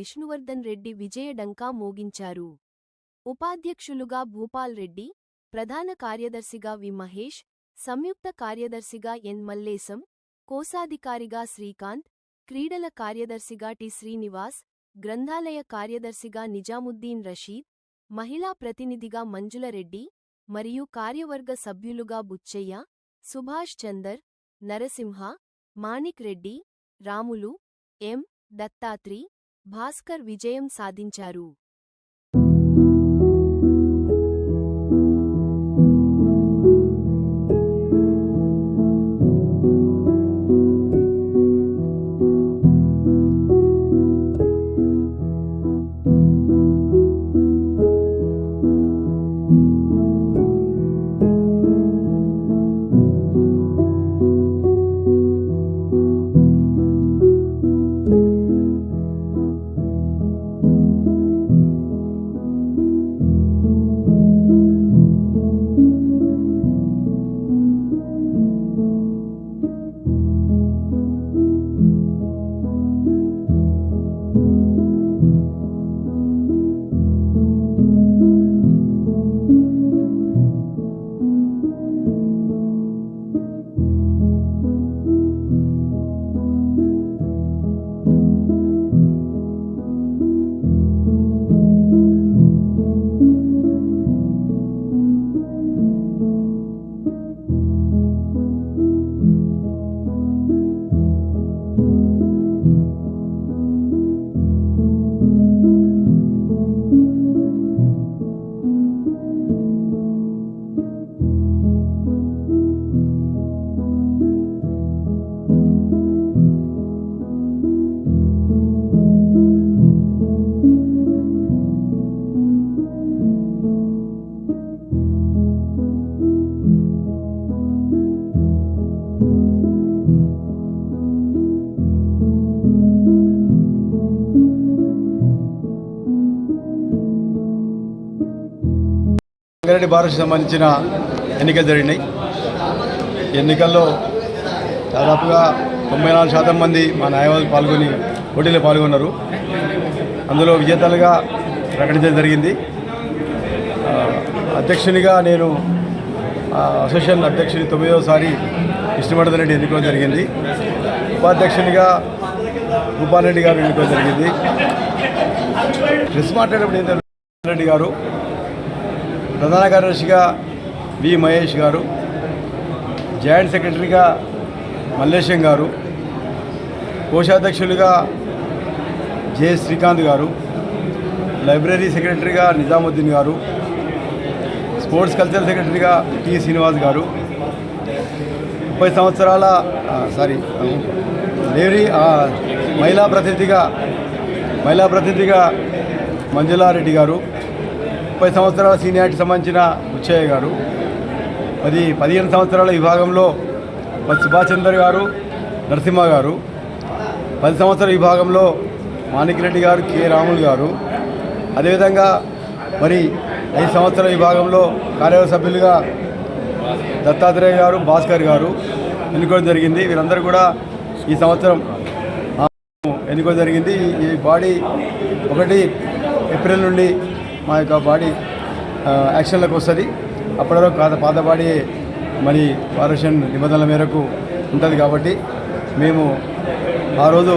విష్ణువర్ధన్ రెడ్డి విజయడంకా మోగించారు. ఉపాధ్యక్షులుగా భూపాల్ రెడ్డి, ప్రధాన కార్యదర్శిగా వి మహేష్, సంయుక్త కార్యదర్శిగా ఎన్ మల్లేశం, కోశాధికారిగా శ్రీకాంత్, క్రీడల కార్యదర్శిగా టి శ్రీనివాస్, గ్రంథాలయ కార్యదర్శిగా నిజాముద్దీన్ రషీద్, మహిళా ప్రతినిధిగా మంజుల రెడ్డి మరియు కార్యవర్గ సభ్యులుగా బుచ్చయ్య, సుభాష్ చందర్, నరసింహ, మాణిక్ రెడ్డి, రాములు, ఎం. దత్తాత్రి, భాస్కర్ విజయం సాధించారు. రంగారెడ్డి బార్కి సంబంధించిన ఎన్నికలు జరిగినాయి. ఎన్నికల్లో దాదాపుగా 94% మంది మా న్యాయవాదులు పోటీలో పాల్గొన్నారు. అందులో విజేతలుగా ప్రకటించడం జరిగింది. అధ్యక్షునిగా నేను అసోసియేషన్ అధ్యక్షుని 9వసారి విష్ణువర్ధన్ రెడ్డి ఎన్నుకోవడం జరిగింది. ఉపాధ్యక్షునిగా భూపాల్ రెడ్డి గారు ఎన్నుకోవడం జరిగింది. ప్రెస్ మాట్లాడేటప్పుడు రెడ్డి గారు, ప్రధాన కార్యదర్శిగా వి మహేష్ గారు, జాయింట్ సెక్రటరీగా మల్లేశం గారు, కోశాధ్యక్షులుగా జె శ్రీకాంత్ గారు, లైబ్రరీ సెక్రటరీగా నిజాముద్దీన్ గారు, స్పోర్ట్స్ కల్చరల్ సెక్రటరీగా టి శ్రీనివాస్ గారు, 30 సంవత్సరాల మహిళా ప్రతినిధిగా మంజులారెడ్డి గారు, 30 సంవత్సరాల సీనియారిటీ సంబంధించిన బుచ్చయ్య గారు, 15 సంవత్సరాల విభాగంలో సుభాష్ చందర్ గారు, నరసింహ గారు, 10 సంవత్సరాల విభాగంలో మాణిక్ రెడ్డి గారు, కె రాములు గారు, అదేవిధంగా 5 సంవత్సరాల విభాగంలో కార్యవర్గ సభ్యులుగా దత్తాత్రేయ గారు, భాస్కర్ గారు ఎన్నుకోవడం జరిగింది. వీరందరూ కూడా ఈ సంవత్సరం ఎన్నుకోవడం జరిగింది. ఈ బాడీ 1 ఏప్రిల్ నుండి మా యొక్క బాడీ యాక్షన్లకు వస్తుంది. అప్పటి వరకు పాత బాడీ పార్టీషన్ నిబంధనల మేరకు ఉంటుంది. కాబట్టి మేము ఆ రోజు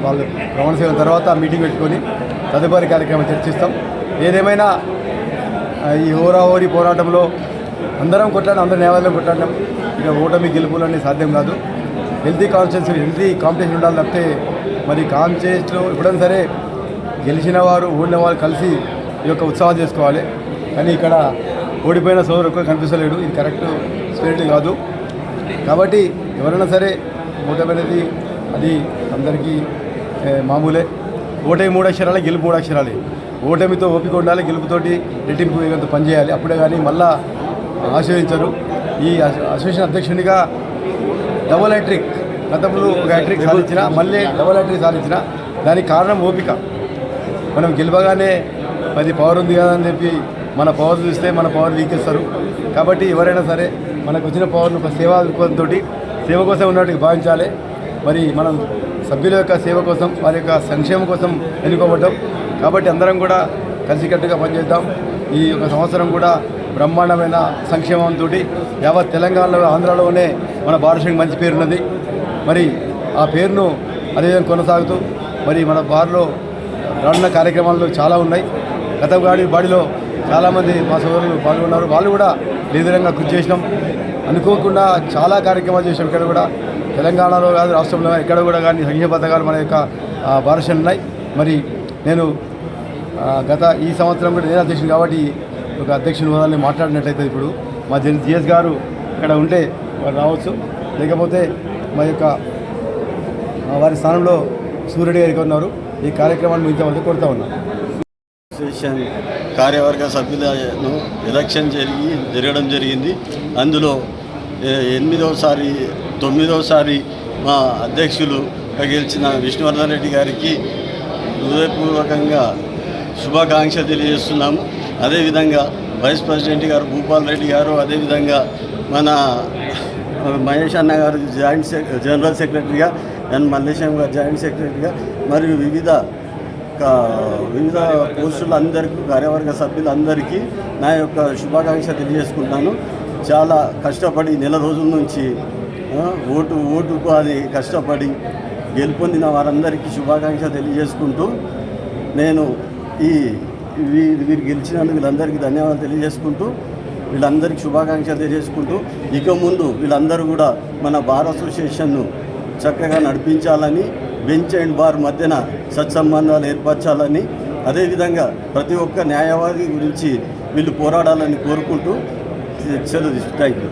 వాళ్ళు ప్రమాణ సేవ తర్వాత మీటింగ్ పెట్టుకొని తదుపరి కార్యక్రమం చర్చిస్తాం. ఏదేమైనా ఈ హోరాహోరీ పోరాటంలో అందరం కొట్లాడడం, అందరం న్యాయవాదులను కొట్లాడడం, ఇక ఓటమి గెలుపులన్నీ సాధ్యం కాదు. హెల్తీ కాంపిటీషన్ ఉండాలి తప్పితే కాంపిటీషన్లో ఎప్పుడైనా సరే గెలిచిన వారు ఓడిన వాళ్ళు కలిసి ఈ యొక్క ఉత్సాహం చేసుకోవాలి. కానీ ఇక్కడ ఓడిపోయిన సోదరు ఎక్కువ కనిపిస్తలేడు. ఇది కరెక్ట్ స్పిరిట్ కాదు. కాబట్టి ఎవరైనా సరే ఓటమి అనేది అది అందరికీ మామూలే. ఓటమి 3 అక్షరాలే, గెలుపు 3 అక్షరాలే. ఓటమితో ఓపిక ఉండాలి, గెలుపుతోటి రెట్టింపు వేగంతో పనిచేయాలి. అప్పుడే కానీ మళ్ళా ఆశీర్వదించరు. ఈ అసోసియేషన్ అధ్యక్షునిగా డబుల్ హ్యాట్రిక్, గతంలో ఒక హ్యాట్రిక్ సాధించిన, మళ్ళీ డబుల్ హ్యాట్రిక్ సాధించిన, దానికి కారణం ఓపిక. మనం గెలవగానే అది పవర్ ఉంది కదా అని చెప్పి మన పవర్ చూస్తే మన పవర్ వీకేస్తారు. కాబట్టి ఎవరైనా సరే మనకు వచ్చిన పవర్ను ఒక సేవా దృక్పథంతో సేవ కోసం ఉన్నట్టుగా భావించాలి. మనం సభ్యుల యొక్క సేవ కోసం వారి యొక్క సంక్షేమం కోసం ఎన్నుకోబడ్డాం. కాబట్టి అందరం కూడా కలిసికట్టుగా పనిచేద్దాం. ఈ యొక్క సంవత్సరం కూడా బ్రహ్మాండమైన సంక్షేమంతో యావత్ తెలంగాణలో ఆంధ్రాలోనే మన బారుషంకి మంచి పేరున్నది. మరి ఆ పేరును అదేవిధంగా కొనసాగుతూ మరి మన బార్లో రానున్న కార్యక్రమాలు చాలా ఉన్నాయి. గత బాడిలో చాలామంది మా సోదరులు పాల్గొన్నారు. వాళ్ళు కూడా ఈ విధంగా కృషి చేసినాం. అనుకోకుండా చాలా కార్యక్రమాలు చేసాం. ఇక్కడ కూడా తెలంగాణలో కాదు రాష్ట్రంలో ఎక్కడ కూడా కానీ సంక్షేమ పథకాలు మన యొక్క బారుషం ఉన్నాయి. మరి నేను గత ఈ సంవత్సరం కూడా నేను అధ్యక్షుడు కాబట్టి ఒక అధ్యక్షుని హోదాన్ని మాట్లాడినట్లయితే ఇప్పుడు మా జిఎస్ గారు ఇక్కడ ఉంటే వారు రావచ్చు, లేకపోతే మా యొక్క వారి స్థానంలో సూర్యుడి గారికి ఉన్నారు. ఈ కార్యక్రమాన్ని ముగించవలసి కోరుతా ఉన్నాం. అసోసియేషన్ కార్యవర్గ సభ్యులను ఎలక్షన్ జరగడం జరిగింది. అందులో 9వసారి మా అధ్యక్షులు గెలిచిన విష్ణువర్ధన్ రెడ్డి గారికి హృదయపూర్వకంగా శుభాకాంక్షలు తెలియజేస్తున్నాము. అదేవిధంగా వైస్ ప్రెసిడెంట్ గారు భూపాల్ రెడ్డి గారు, అదేవిధంగా మన మహేష్ అన్న గారు జనరల్ సెక్రటరీగా, ఎన్ మల్లేశం గారు జాయింట్ సెక్రటరీగా, మరియు వివిధ పోస్టులందరికీ కార్యవర్గ సభ్యులందరికీ నా యొక్క శుభాకాంక్ష తెలియజేసుకుంటాను. చాలా కష్టపడి నెల రోజుల నుంచి ఓటుకు అది కష్టపడి గెలుపొందిన వారందరికీ శుభాకాంక్ష తెలియజేసుకుంటూ నేను వీరు గెలిచినందుకు వీళ్ళందరికీ ధన్యవాదాలు తెలియజేసుకుంటూ వీళ్ళందరికీ శుభాకాంక్షలు తెలియజేసుకుంటూ ఇక ముందు వీళ్ళందరూ కూడా మన బార్ అసోసియేషన్ను చక్కగా నడిపించాలని, బెంచ్ అండ్ బార్ మధ్యన సత్సంబంధాలు ఏర్పరచాలని, అదేవిధంగా ప్రతి ఒక్క న్యాయవాది గురించి వీళ్ళు పోరాడాలని కోరుకుంటూ సెలవు తీసుకుంటాను. Thank you.